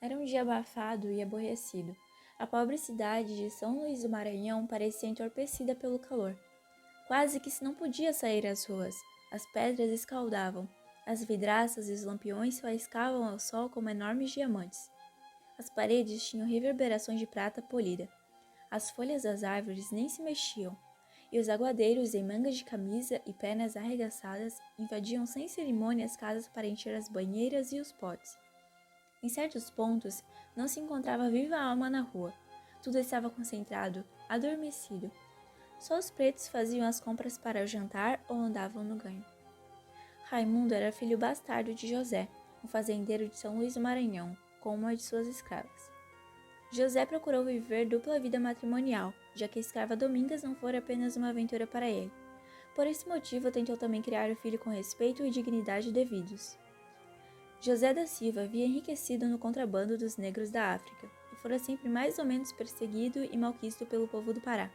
Era um dia abafado e aborrecido. A pobre cidade de São Luís do Maranhão parecia entorpecida pelo calor. Quase que se não podia sair às ruas. As pedras escaldavam. As vidraças e os lampiões faiscavam ao sol como enormes diamantes. As paredes tinham reverberações de prata polida. As folhas das árvores nem se mexiam, e os aguadeiros em mangas de camisa e pernas arregaçadas invadiam sem cerimônia as casas para encher as banheiras e os potes. Em certos pontos, não se encontrava viva alma na rua. Tudo estava concentrado, adormecido. Só os pretos faziam as compras para o jantar ou andavam no ganho. Raimundo era filho bastardo de José, um fazendeiro de São Luís do Maranhão, com uma de suas escravas. José procurou viver dupla vida matrimonial, já que a escrava Domingas não fora apenas uma aventura para ele. Por esse motivo, tentou também criar o filho com respeito e dignidade devidos. José da Silva havia enriquecido no contrabando dos negros da África e fora sempre mais ou menos perseguido e malquisto pelo povo do Pará.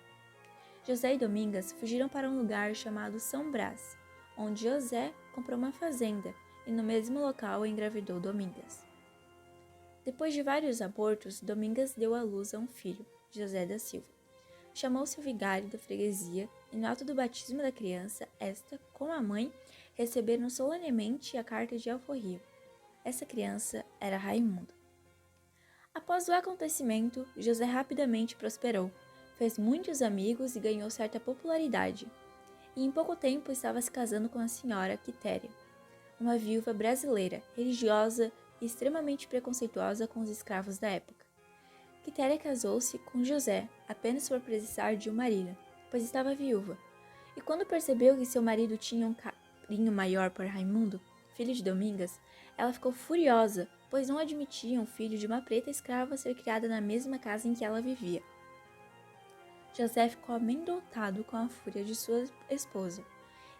José e Domingas fugiram para um lugar chamado São Brás, onde José comprou uma fazenda e no mesmo local engravidou Domingas. Depois de vários abortos, Domingas deu à luz a um filho, José da Silva. Chamou-se o vigário da freguesia e no ato do batismo da criança, esta, com a mãe, receberam solenemente a carta de alforria. Essa criança era Raimundo. Após o acontecimento, José rapidamente prosperou, fez muitos amigos e ganhou certa popularidade. E em pouco tempo estava se casando com a senhora Quitéria, uma viúva brasileira, religiosa e extremamente preconceituosa com os escravos da época. Quitéria casou-se com José apenas por precisar de uma marido, pois estava viúva. E quando percebeu que seu marido tinha um carinho maior por Raimundo, filho de Domingas, ela ficou furiosa, pois não admitia um filho de uma preta escrava ser criada na mesma casa em que ela vivia. José ficou amedrontado com a fúria de sua esposa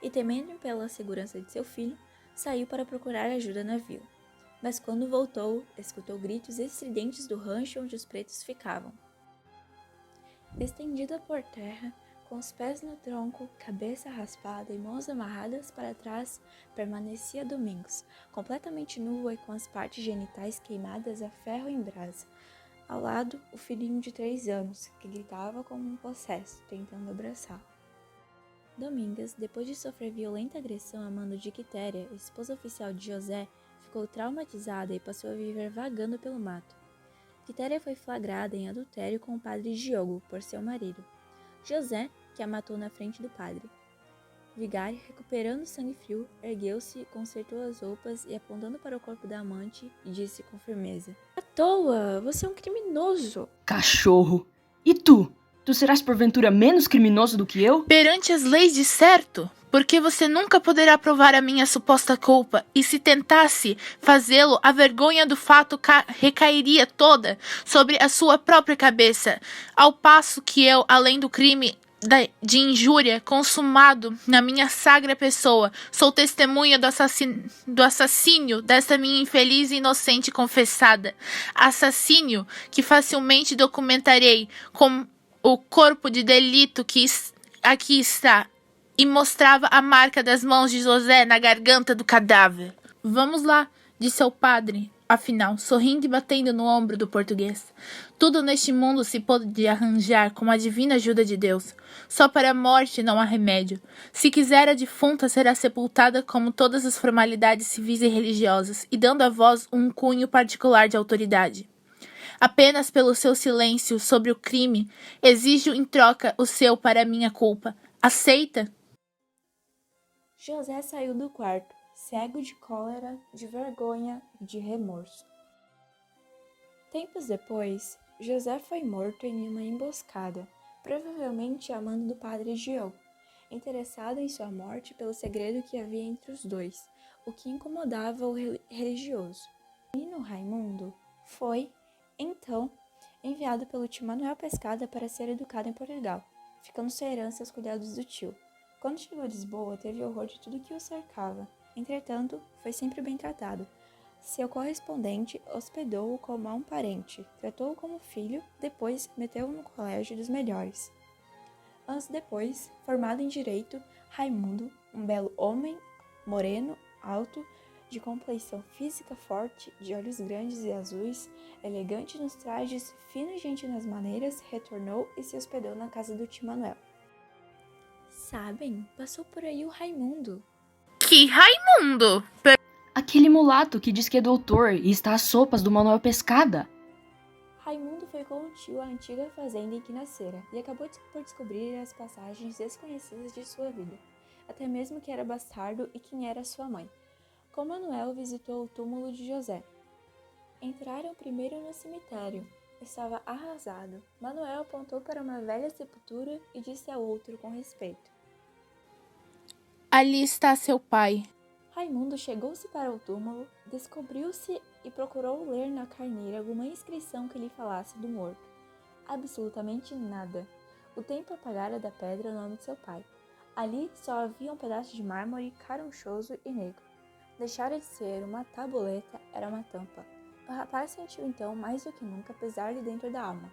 e, temendo pela segurança de seu filho, saiu para procurar ajuda na vila. Mas quando voltou, escutou gritos estridentes do rancho onde os pretos ficavam. Estendida por terra, com os pés no tronco, cabeça raspada e mãos amarradas para trás, permanecia Domingos, completamente nua e com as partes genitais queimadas a ferro em brasa. Ao lado, o filhinho de 3 anos, que gritava como um possesso, tentando abraçá-lo. Domingas, depois de sofrer violenta agressão a mando de Quitéria, esposa oficial de José, ficou traumatizada e passou a viver vagando pelo mato. Quitéria foi flagrada em adultério com o padre Diogo, por seu marido. José, que a matou na frente do padre. Vigário, recuperando sangue frio, ergueu-se, consertou as roupas e, apontando para o corpo da amante, disse com firmeza: "À toa, você é um criminoso!" Cachorro! E tu? Tu serás porventura menos criminoso do que eu? Perante as leis de certo, porque você nunca poderá provar a minha suposta culpa, e se tentasse fazê-lo, a vergonha do fato recairia toda sobre a sua própria cabeça, ao passo que eu, além do crime de injúria consumado na minha sagra pessoa, sou testemunha do assassínio desta minha infeliz e inocente confessada. Assassínio que facilmente documentarei com o corpo de delito que aqui está, e mostrava a marca das mãos de José na garganta do cadáver. Vamos lá, disse ao padre, afinal, sorrindo e batendo no ombro do português. Tudo neste mundo se pode arranjar com a divina ajuda de Deus. Só para a morte não há remédio. Se quiser, a defunta será sepultada como todas as formalidades civis e religiosas, e dando a vós um cunho particular de autoridade. Apenas pelo seu silêncio sobre o crime, exijo em troca o seu para a minha culpa. Aceita? José saiu do quarto, cego de cólera, de vergonha e de remorso. Tempos depois, José foi morto em uma emboscada, provavelmente a mando do padre Diogo, interessado em sua morte pelo segredo que havia entre os dois, o que incomodava o religioso. O menino Raimundo foi, então, enviado pelo tio Manuel Pescada para ser educado em Portugal, ficando sua herança aos cuidados do tio. Quando chegou a Lisboa, teve horror de tudo que o cercava. Entretanto, foi sempre bem tratado. Seu correspondente hospedou-o como a um parente, tratou-o como filho, depois meteu-o no colégio dos melhores. Anos depois, formado em Direito, Raimundo, um belo homem, moreno, alto, de complexão física forte, de olhos grandes e azuis, elegante nos trajes, fino e gentil nas maneiras, retornou e se hospedou na casa do tio Manuel. Sabem, passou por aí o Raimundo. Que Raimundo? Aquele mulato que diz que é doutor e está às sopas do Manuel Pescada. Raimundo foi com o tio à antiga fazenda em que nascera e acabou por descobrir as passagens desconhecidas de sua vida, até mesmo que era bastardo e quem era sua mãe. Com Manuel visitou o túmulo de José. Entraram primeiro no cemitério. Estava arrasado. Manuel apontou para uma velha sepultura e disse ao outro com respeito: Ali está seu pai. Raimundo chegou-se para o túmulo, descobriu-se e procurou ler na carneira alguma inscrição que lhe falasse do morto. Absolutamente nada. O tempo apagara da pedra o nome de seu pai. Ali só havia um pedaço de mármore carunchoso e negro. Deixara de ser uma tabuleta, era uma tampa. O rapaz sentiu então mais do que nunca pesar-lhe dentro da alma,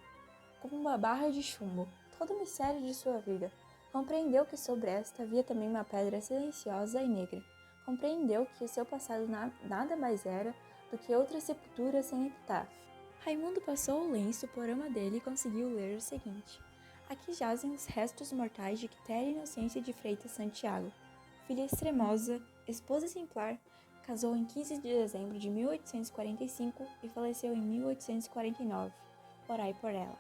como uma barra de chumbo, todo o mistério de sua vida. Compreendeu que sobre esta havia também uma pedra silenciosa e negra. Compreendeu que o seu passado nada mais era do que outra sepultura sem epitáfio. Raimundo passou o lenço por ama dele e conseguiu ler o seguinte: Aqui jazem os restos mortais de Quitéria Inocência de Freitas Santiago, filha extremosa, esposa exemplar, casou em 15 de dezembro de 1845 e faleceu em 1849. Orai por ela.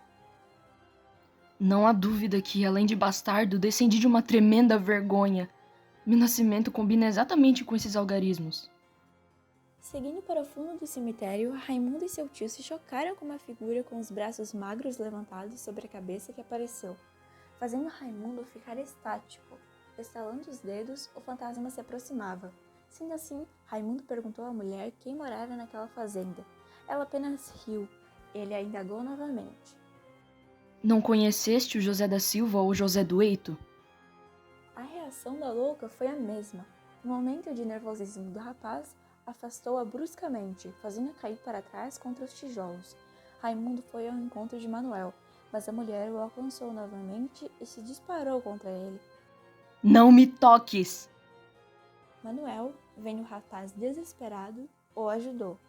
Não há dúvida que, além de bastardo, descendi de uma tremenda vergonha. Meu nascimento combina exatamente com esses algarismos. Seguindo para o fundo do cemitério, Raimundo e seu tio se chocaram com uma figura com os braços magros levantados sobre a cabeça que apareceu, fazendo Raimundo ficar estático. Estalando os dedos, o fantasma se aproximava. Sendo assim, Raimundo perguntou à mulher quem morara naquela fazenda. Ela apenas riu. Ele a indagou novamente: Não conheceste o José da Silva ou José do Eito? A reação da louca foi a mesma. No momento de nervosismo do rapaz, afastou-a bruscamente, fazendo-a cair para trás contra os tijolos. Raimundo foi ao encontro de Manuel, mas a mulher o alcançou novamente e se disparou contra ele. Não me toques! Manuel, vendo o rapaz desesperado, o ajudou.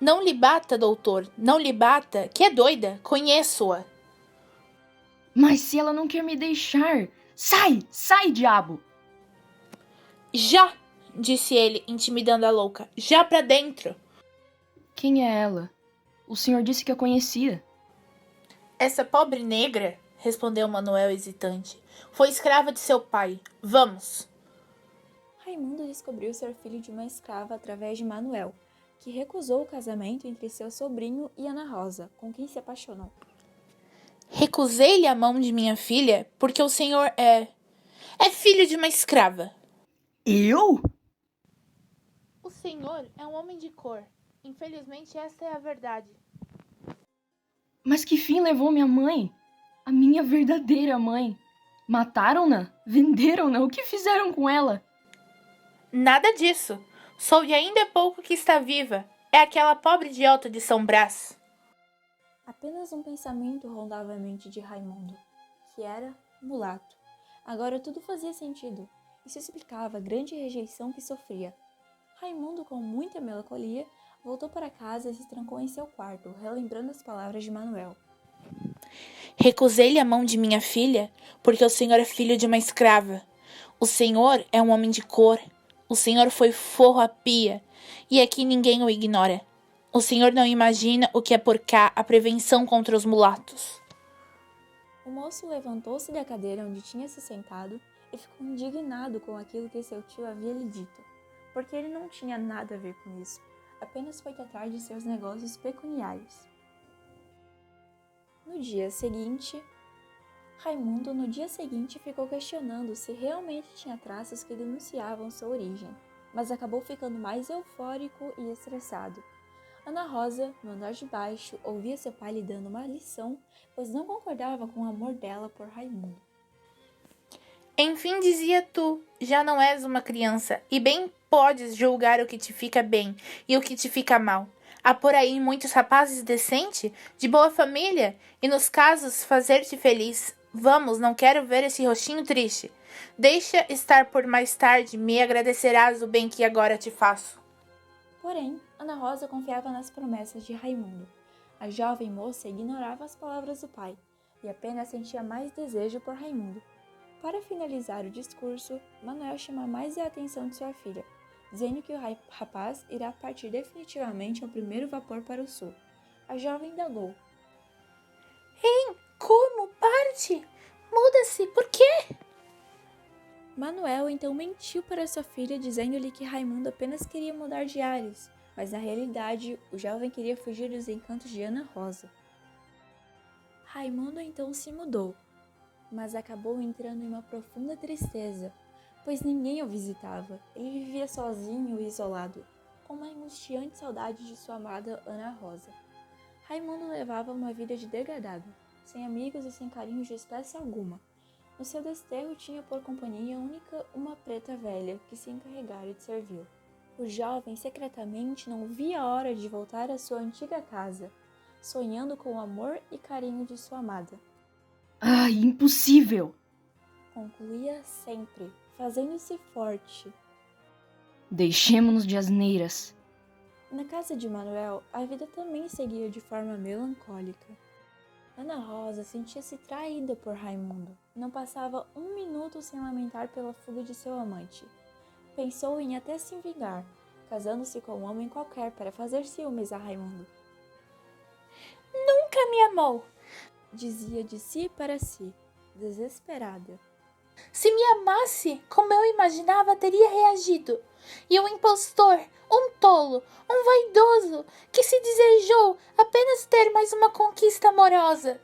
Não lhe bata, doutor, não lhe bata, que é doida, conheço-a. Mas se ela não quer me deixar... Sai! Sai, diabo! Já! Disse ele, intimidando a louca. Já pra dentro! Quem é ela? O senhor disse que a conhecia. Essa pobre negra, respondeu Manuel hesitante, foi escrava de seu pai. Vamos! Raimundo descobriu ser filho de uma escrava através de Manuel, que recusou o casamento entre seu sobrinho e Ana Rosa, com quem se apaixonou. Recusei-lhe a mão de minha filha porque o senhor é filho de uma escrava. Eu? O senhor é um homem de cor. Infelizmente, esta é a verdade. Mas que fim levou minha mãe? A minha verdadeira mãe. Mataram-na? Venderam-na? O que fizeram com ela? Nada disso. Soube ainda há pouco que está viva. É aquela pobre idiota de São Brás. Apenas um pensamento rondava a mente de Raimundo, que era mulato. Agora tudo fazia sentido. Isso explicava a grande rejeição que sofria. Raimundo, com muita melancolia, voltou para casa e se trancou em seu quarto, relembrando as palavras de Manuel. Recusei-lhe a mão de minha filha porque o senhor é filho de uma escrava. O senhor é um homem de cor. O senhor foi forro à pia. E aqui ninguém o ignora. O senhor não imagina o que é por cá a prevenção contra os mulatos. O moço levantou-se da cadeira onde tinha se sentado e ficou indignado com aquilo que seu tio havia lhe dito, porque ele não tinha nada a ver com isso, apenas foi atrás de seus negócios pecuniários. Raimundo, no dia seguinte, ficou questionando se realmente tinha traços que denunciavam sua origem, mas acabou ficando mais eufórico e estressado. Ana Rosa, no andar de baixo, ouvia seu pai lhe dando uma lição, pois não concordava com o amor dela por Raimundo. Enfim, dizia tu, já não és uma criança, e bem podes julgar o que te fica bem e o que te fica mal. Há por aí muitos rapazes decentes, de boa família, e nos casos fazer-te feliz. Vamos, não quero ver esse rostinho triste. Deixa estar por mais tarde, me agradecerás o bem que agora te faço. Porém, Ana Rosa confiava nas promessas de Raimundo. A jovem moça ignorava as palavras do pai e apenas sentia mais desejo por Raimundo. Para finalizar o discurso, Manuel chama mais a atenção de sua filha, dizendo que o rapaz irá partir definitivamente ao primeiro vapor para o sul. A jovem indagou. Como? Parte? Muda-se, por quê? Manuel então mentiu para sua filha, dizendo-lhe que Raimundo apenas queria mudar de ares, mas na realidade o jovem queria fugir dos encantos de Ana Rosa. Raimundo então se mudou, mas acabou entrando em uma profunda tristeza, pois ninguém o visitava. Ele vivia sozinho e isolado, com uma angustiante saudade de sua amada Ana Rosa. Raimundo levava uma vida de degradado, sem amigos e sem carinho de espécie alguma. No seu desterro tinha por companhia única uma preta velha que se encarregara de servi-lo. O jovem secretamente não via a hora de voltar à sua antiga casa, sonhando com o amor e carinho de sua amada. Ai, impossível! Concluía sempre, fazendo-se forte. Deixemo-nos de asneiras. Na casa de Manuel, a vida também seguia de forma melancólica. Ana Rosa sentia-se traída por Raimundo. Não passava um minuto sem lamentar pela fuga de seu amante. Pensou em até se vingar, casando-se com um homem qualquer para fazer ciúmes a Raimundo. Nunca me amou, dizia de si para si, desesperada. Se me amasse, como eu imaginava, teria reagido. E um impostor, um tolo, um vaidoso, que se desejou apenas ter mais uma conquista amorosa.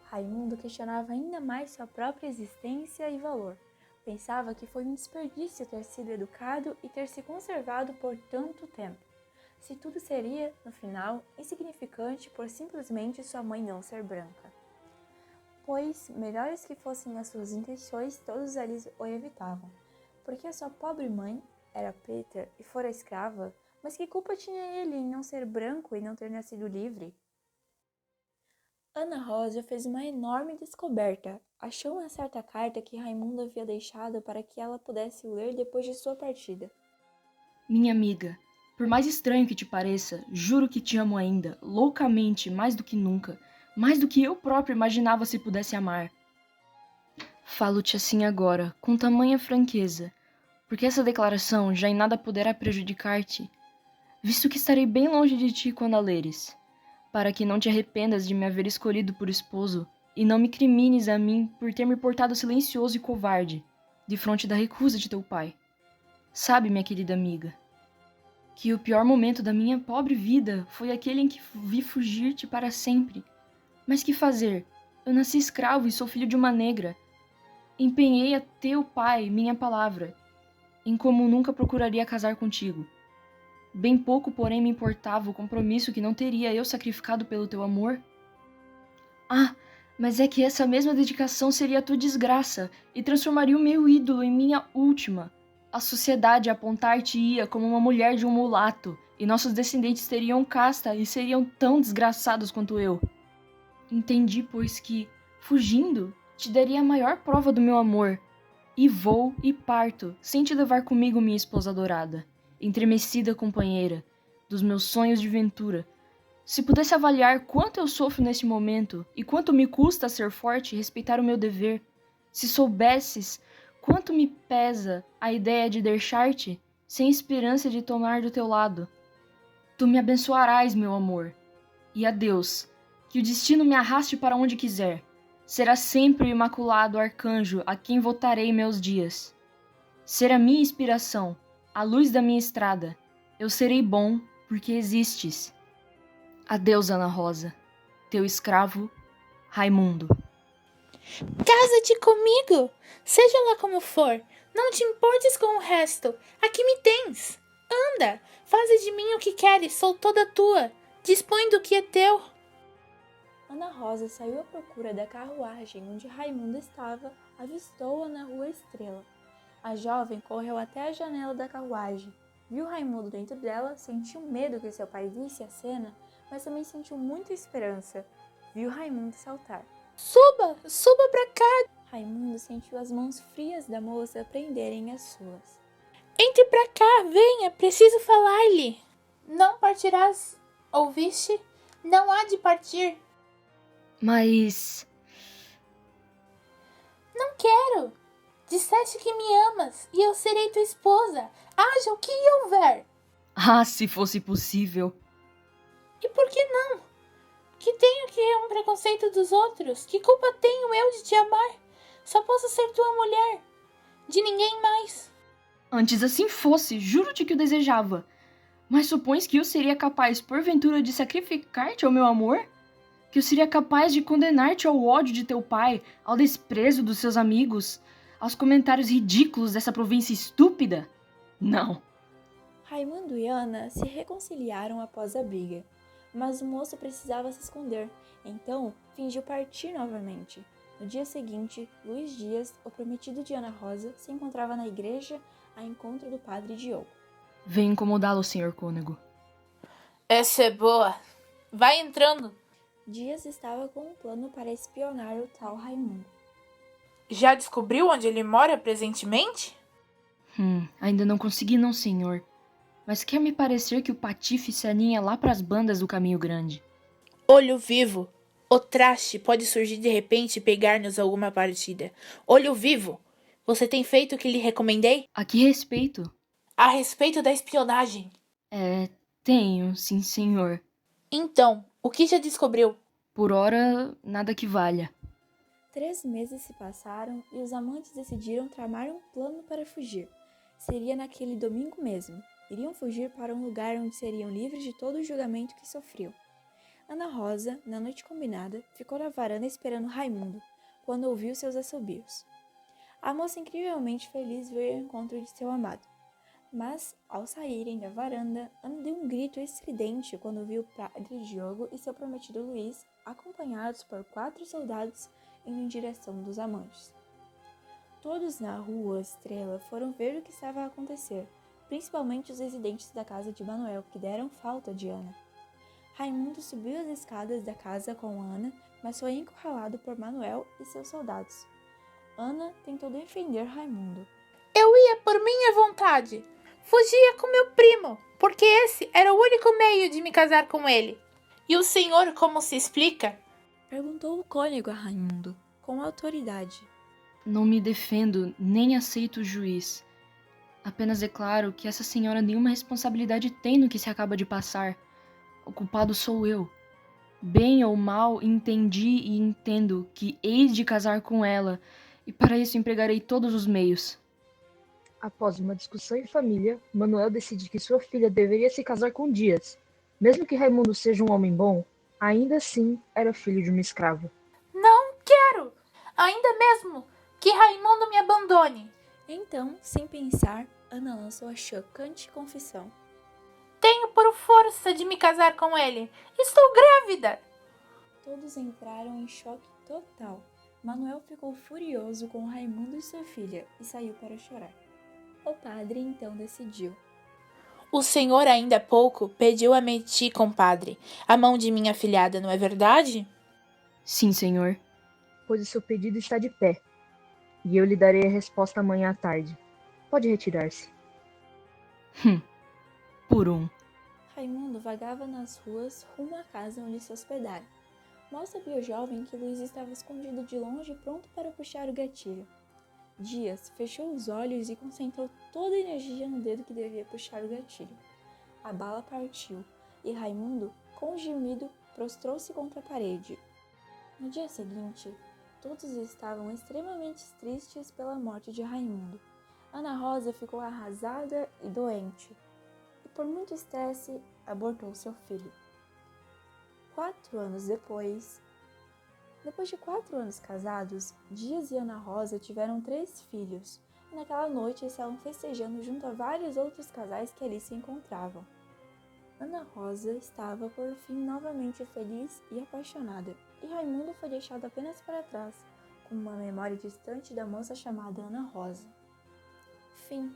Raimundo questionava ainda mais sua própria existência e valor. Pensava que foi um desperdício ter sido educado e ter se conservado por tanto tempo. Se tudo seria, no final, insignificante por simplesmente sua mãe não ser branca. Pois, melhores que fossem as suas intenções, todos eles o evitavam. Porque a sua pobre mãe era preta e fora escrava, mas que culpa tinha ele em não ser branco e não ter nascido livre? Ana Rosa fez uma enorme descoberta. Achou uma certa carta que Raimundo havia deixado para que ela pudesse ler depois de sua partida. Minha amiga, por mais estranho que te pareça, juro que te amo ainda, loucamente, mais do que nunca, mais do que eu próprio imaginava se pudesse amar. Falo-te assim agora, com tamanha franqueza, porque essa declaração já em nada poderá prejudicar-te, visto que estarei bem longe de ti quando a leres, para que não te arrependas de me haver escolhido por esposo e não me crimines a mim por ter me portado silencioso e covarde, defronte da recusa de teu pai. Sabe, minha querida amiga, que o pior momento da minha pobre vida foi aquele em que vi fugir-te para sempre. Mas que fazer? Eu nasci escravo e sou filho de uma negra. Empenhei a teu pai minha palavra, em como nunca procuraria casar contigo. Bem pouco, porém, me importava o compromisso que não teria eu sacrificado pelo teu amor. Ah, mas é que essa mesma dedicação seria a tua desgraça e transformaria o meu ídolo em minha última. A sociedade apontar-te-ia como uma mulher de um mulato, e nossos descendentes teriam casta e seriam tão desgraçados quanto eu. Entendi, pois, que, fugindo, te daria a maior prova do meu amor, e vou e parto, sem te levar comigo, minha esposa adorada, entremecida companheira, dos meus sonhos de ventura. Se pudesse avaliar quanto eu sofro neste momento, e quanto me custa ser forte e respeitar o meu dever, se soubesses quanto me pesa a ideia de deixar-te, sem esperança de tomar do teu lado. Tu me abençoarás, meu amor, e adeus. Que o destino me arraste para onde quiser. Será sempre o imaculado arcanjo a quem votarei meus dias. Será minha inspiração, a luz da minha estrada. Eu serei bom porque existes. Adeus, Ana Rosa. Teu escravo, Raimundo. Casa-te comigo, seja lá como for. Não te importes com o resto. Aqui me tens. Anda, faze de mim o que queres, sou toda tua. Dispõe do que é teu. Ana Rosa saiu à procura da carruagem onde Raimundo estava, avistou-a na rua Estrela. A jovem correu até a janela da carruagem, viu Raimundo dentro dela, sentiu medo que seu pai visse a cena, mas também sentiu muita esperança. Viu Raimundo saltar. Suba pra cá. Raimundo sentiu as mãos frias da moça prenderem as suas. Entre pra cá, venha, preciso falar-lhe. Não partirás, ouviste? Não há de partir. Mas. Não quero. Disseste que me amas e eu serei tua esposa. Haja o que houver. Ah, se fosse possível. E por que não? Que tenho que um preconceito dos outros? Que culpa tenho eu de te amar? Só posso ser tua mulher. De ninguém mais. Antes assim fosse, juro-te que o desejava. Mas supões que eu seria capaz, porventura, de sacrificar-te ao meu amor? Que eu seria capaz de condenar-te ao ódio de teu pai, ao desprezo dos seus amigos, aos comentários ridículos dessa província estúpida? Não. Raimundo e Ana se reconciliaram após a briga, mas o moço precisava se esconder, então fingiu partir novamente. No dia seguinte, Luís Dias, o prometido de Ana Rosa, se encontrava na igreja a encontro do padre Diogo. Venho incomodá-lo, senhor cônego. Essa é boa. Vai entrando. Dias estava com um plano para espionar o tal Raimundo. Já descobriu onde ele mora presentemente? Ainda não consegui não, senhor. Mas quer me parecer que o patife se aninha lá pras bandas do Caminho Grande. Olho vivo. O traste pode surgir de repente e pegar-nos alguma partida. Olho vivo. Você tem feito o que lhe recomendei? A que respeito? A respeito da espionagem. Tenho, sim, senhor. Então, o que já descobriu? Por ora, nada que valha. 3 meses se passaram e os amantes decidiram tramar um plano para fugir. Seria naquele domingo mesmo. Iriam fugir para um lugar onde seriam livres de todo o julgamento que sofriam. Ana Rosa, na noite combinada, ficou na varanda esperando Raimundo, quando ouviu seus assobios. A moça incrivelmente feliz veio ao encontro de seu amado. Mas, ao saírem da varanda, Ana deu um grito estridente quando viu o padre Diogo e seu prometido Luís, acompanhados por 4 soldados, indo em direção dos amantes. Todos na rua Estrela foram ver o que estava a acontecer, principalmente os residentes da casa de Manuel, que deram falta de Ana. Raimundo subiu as escadas da casa com Ana, mas foi encurralado por Manuel e seus soldados. Ana tentou defender Raimundo. Eu ia por minha vontade. Fugia com meu primo, porque esse era o único meio de me casar com ele. E o senhor como se explica? Perguntou o cônego a Raimundo, com autoridade. Não me defendo, nem aceito o juiz. Apenas declaro que essa senhora nenhuma responsabilidade tem no que se acaba de passar. O culpado sou eu. Bem ou mal, entendi e entendo que hei de casar com ela, e para isso empregarei todos os meios. Após uma discussão em família, Manuel decide que sua filha deveria se casar com Dias. Mesmo que Raimundo seja um homem bom, ainda assim era filho de uma escrava. Não quero! Ainda mesmo que Raimundo me abandone. Então, sem pensar, Ana lançou a chocante confissão. Tenho por força de me casar com ele. Estou grávida! Todos entraram em choque total. Manuel ficou furioso com Raimundo e sua filha e saiu para chorar. O padre então decidiu. O senhor ainda há pouco pediu a ti, compadre, a mão de minha afilhada, não é verdade? Sim, senhor. Pois o seu pedido está de pé, e eu lhe darei a resposta amanhã à tarde. Pode retirar-se. Por um. Raimundo vagava nas ruas rumo à casa onde se hospedara. Mal sabia o jovem que Luís estava escondido de longe pronto para puxar o gatilho. Dias fechou os olhos e concentrou toda a energia no dedo que devia puxar o gatilho. A bala partiu e Raimundo, com um gemido, prostrou-se contra a parede. No dia seguinte, todos estavam extremamente tristes pela morte de Raimundo. Ana Rosa ficou arrasada e doente, e por muito estresse, abortou seu filho. 4 anos depois de 4 anos casados, Dias e Ana Rosa tiveram 3 filhos, e naquela noite estavam festejando junto a vários outros casais que ali se encontravam. Ana Rosa estava, por fim, novamente feliz e apaixonada, e Raimundo foi deixado apenas para trás, com uma memória distante da moça chamada Ana Rosa. Fim.